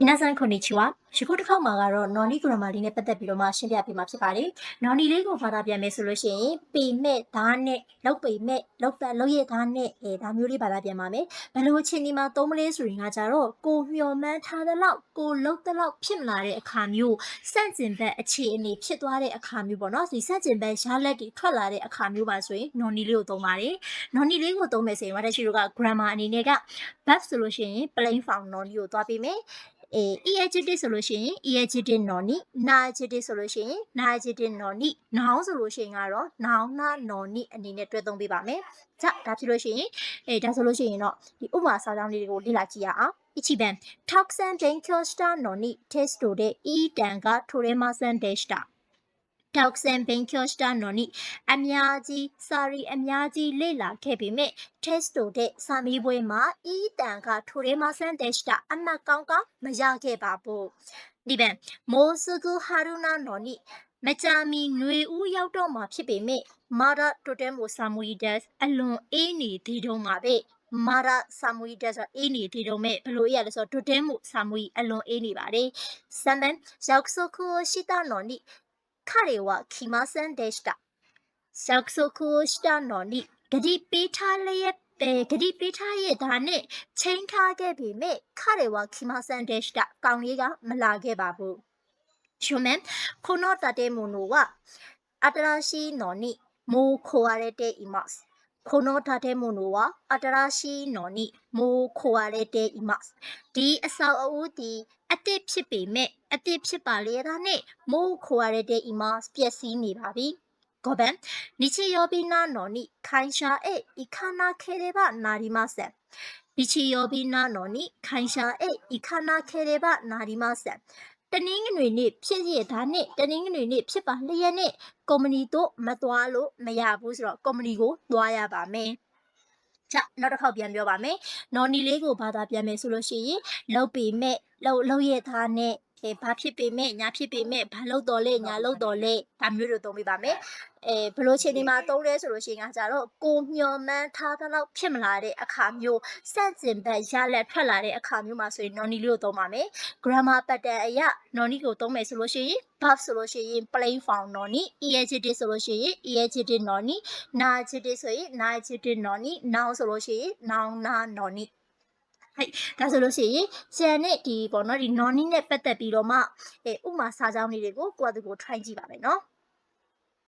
皆さんこんにちは。ယခုတစ်ခေါက်မှာကတော့ noni grammar လေးနဲ့ပတ်သက်ပြီးတော့မှရှင်းပြပေးမှာဖြစ်ပါတယ်။ noni လေးကိုဘာသာပြန်မယ်ဆိုလို့ရှိရင်ပေမဲ့ဓာတ်နဲ့လောက်ပေမဲ့လောက်ပတ်လောက်ရဓာတ်နဲ့ဒါမျိုးလေးဘာသာပြန်ပါမယ်။ဘယ်လိုအချိန်ဒီမှာသုံးမလဲဆိုရင်ကကြတော့ကိုမျှော်မှန်းထားတဲ့လောက်ကိုလောက်တဲ့လောက်ဖြစ်မလာတဲ့အခါမျိုးစန့်ကျင်ဘက်အခြေအနေဖြစ်သွားတဲ့အခါမျိုးပေါ့နော်။ဒီစန့်ကျင်ဘက်ရလက်တွေထွက်လာတဲ့အခါမျိုးပါဆိုရင် noni လေးကိုသုံးပါတယ်။ noni လေးကိုသုံးမယ်ဆိုရင်私တို့က grammar အနေနဲ့က verb ဆိုလို့ရှိရင် plain form noni ကိုသွားပေးမယ်adjective ဆိုလို့ရှိရင် adjective noni non-adjective ဆိုလို့ရှိရင် non-adjective noni noun ဆိုလို့ရှိရင်ကတော့ noun နာ noni အနေနဲ့တွဲသုံးပေးပါမယ်။ဒါဖြစ်လို့ရှိရင်ဒါဆိုလို့ရှိရင်တော့ဒီဥပမာစာကြောင်းလေးတွေကိုလေ့လာကြည့်ရအောင်။ 1番たくさん勉強したのにテストでいい点が取れませんでした。たくさん勉強したのにအများကြီးစာရီအများကြီးလေ့လာခဲ့ပေမဲ့ test တဲ့စာမေးပွဲမှာဤတန်ကထိုရဲမဆန်တဲ့したအမှတ်ကောင်းကမရခဲ့ပါဘူးဒီပန်မိုးစကူဟာရူနာနော်နီမကြမီຫນွေဦးရောက်တော့မှာဖြစ်ပေမဲ့မာရတိုတဲမိုဆာမူရီဒက်အလွန်အေးနေသေးတုံးပါပဲမာရဆာမူရီဒက်ဆိုအေးနေသေးတုံးမဲ့ဘလို့ရလဲဆိုတိုတဲမိုဆာမူရီအလွန်အေးနေပါတယ်ဆမ်ဘန်ရောက်ဆိုကူရှိတာနော်နီ彼は来ませんでした。約束をしたのにဂတိပေးထားလျက်ဂတိပေးထားရဲ့ဒါနဲ့ချိန်ထားခဲ့ပေမဲ့彼は来ませんでした。ကောင်းလေးကမလာခဲ့ပါဘူး။ရှုံးမယ်この建物は新しいのにもう壊れています。この建物は新しいのにもう壊れています。ဒီအဆောက်အဦဒီအသစ်ဖြစ်ပေမဲ့အသစ်ဖြစ်ပါလေဒါနဲ့မိုးခွာရတဲ့ imas ပျက်စီးနေပါပြီ။5番日曜日なのに会社へ行かなければなりません。日曜日なのに会社へ行かなければなりません。တနင်္ဂနွေနေ့ဖြစ်ရတာနဲ့တနင်္ဂနွေနေ့ဖြစ်ပါလျက်နဲ့ကုမ္ပဏီတို့မသွားလို့မရဘူးဆိုတော့ကုမ္ပဏီကိုသွားရပါမယ်။နောက်တစ်ခေါက်ပြန်ပြောပါမယ်။နော်နီလေးကိုဘာသာပြန်မယ်ဆိုလို့ရှိရင်လောက်ပေမဲ့လောက်ရသားနဲ့ဘာဖြစ်ပေမဲ့ညာဖြစ်ပေမဲ့ဘာလောက်တော်လဲညာလောက်တော်လဲဒါမျိုးတွေသုံးပေးပါမယ်ဘလို့ချိန်ဒီမှာသုံးလဲဆိုလို့ရှိရင်ကကြတော့ကိုမျှော်မှန်းထားတဲ့လောက်ဖြစ်မလာတဲ့အခါမျိုးစန့်ကျင်ဘက်ရလက်ထွက်လာတဲ့အခါမျိုးမှာဆိုရင် noni လေးကိုသုံးပါမယ် grammar pattern အရ noni ကိုသုံးမယ်ဆိုလို့ရှိရင် verb ဆိုလို့ရှိရင် plain form noni adjective ဆိုလို့ရှိရင် adjective noni non-adjective ဆိုရင် non-adjective noni noun ဆိုလို့ရှိရင် noun နာ noniဒါဆိုလို့ရှိရင်ကျန်တဲ့ဒီပေါ့နော်ဒီ noni နဲ့ပတ်သက်ပြီးတော့မှဥပမာစာကြောင်းလေးတွေကိုကိုယ့်အတူကို try ကြည့်ပါမယ်နော်